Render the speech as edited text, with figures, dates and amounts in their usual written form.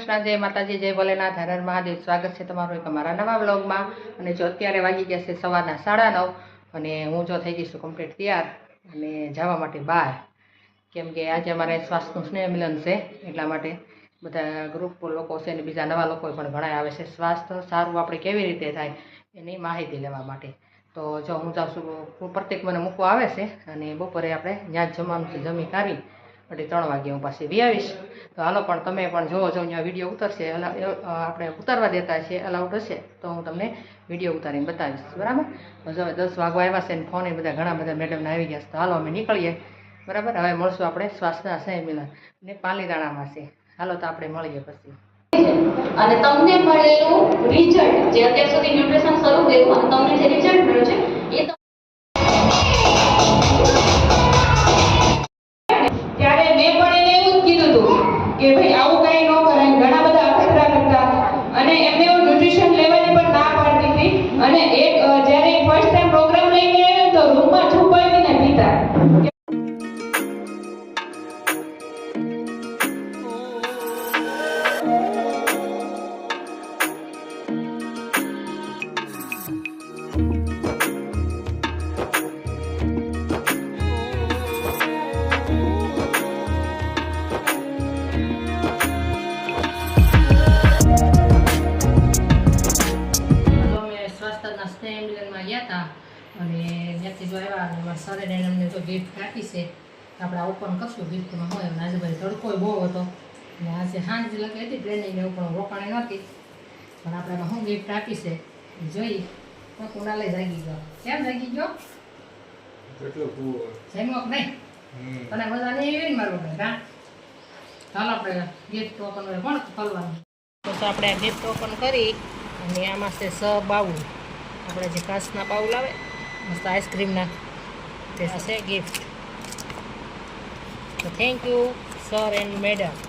કૃષ્ણ, જય માતાજી, જય ભોલેનાથ, હર હર મહાદેવ। સ્વાગત છે તમારું એક અમારા નવા વ્લોગમાં। અને જો અત્યારે વાગી ગયા છે સવારના 9:30 અને હું જો થઈ ગઈ છું કમ્પ્લીટ તૈયાર અને જવા માટે બહાર, કેમ કે આજે અમારે શ્વાસનું સ્નેહ મિલન છે, એટલા માટે બધા ગ્રુપ લોકો છે ને બીજા નવા લોકો પણ ઘણા આવે છે સ્વાસ્થ્ય સારું આપણે કેવી રીતે થાય એની માહિતી લેવા માટે। તો જો હું જાઉં છું, પ્રત્યેક મને મૂકવા આવે છે અને બપોરે આપણે ત્યાં જ જમવાનું છે, જમી કાઢી 3 વાગે હું પાછી વી આવીશ। તો હાલો પણ તમે પણ જોવો જો અહીંયા વિડીયો ઉતરશે, આપણે ઉતારવા દેતા છીએ, અલાઉડ હશે તો હું તમને વિડીયો ઉતારીને બતાવીશ, બરાબર। તો જો 10 વાગવા આવ્યા છે ને ફોન બધા ઘણા બધા મેડમને આવી ગયા છે, તો હાલો અમે નીકળીએ, બરાબર। હવે મળશું આપણે શ્વાસના સ્નેહ મિલન ને પાલીતાણામાં છે, હાલો તો આપણે મળીએ પછી। અને તમને મળેલું રિઝલ્ટ જે અત્યાર સુધી ન્યુટ્રિશન શરૂ કર્યું અને તમને જે રિઝલ્ટ મળ્યું છે એ ત્યારે મેં પણ એને એવું જ કીધું હતું કે ભાઈ આવું કઈ ન કરાય, ઘણા બધા અખતરા કરતા અને એમને એવું ન્યુટ્રિશન લેવાની પણ ના પાડતી હતી। અને એક જ્યારે ફર્સ્ટ ટાઈમ પ્રોગ્રામ લઈને આવ્યો તો રૂમમાં છુપાવીને પીતા। સ્નેહ મિલનમાં ગયા હતા અને ત્યાંથી જો આવ્યા અને મારા સરે અમને જો ગિફ્ટ આપી છે, આપણે ઓપન કરશું ગિફ્ટમાં હોય। અને આજે ભાઈ તડકો બહુ હતો અને આજે સાંજ લગે હતી ટ્રેનિંગ એવું પણ રોકાણી નહોતી, પણ આપણે એમાં શું ગિફ્ટ આપી છે જોઈ તો કુણાલે જાગી ગયો। કેમ જાગી ગયો? જમ્યો કે નહીં? તને મજા નહીં આવી ને મારું ભાઈ? હા ચાલો આપણે ગિફ્ટ ઓપન હોય કોણ ખોલવાનું? તો આપણે આ ગિફ્ટ ઓપન કરી અને આમાં છે બાઉલ, આપણે જે કાચના બાઉલ આવે મસ્ત આઈસ્ક્રીમના, તે છે ગિફ્ટ। તો thank you sir and madam.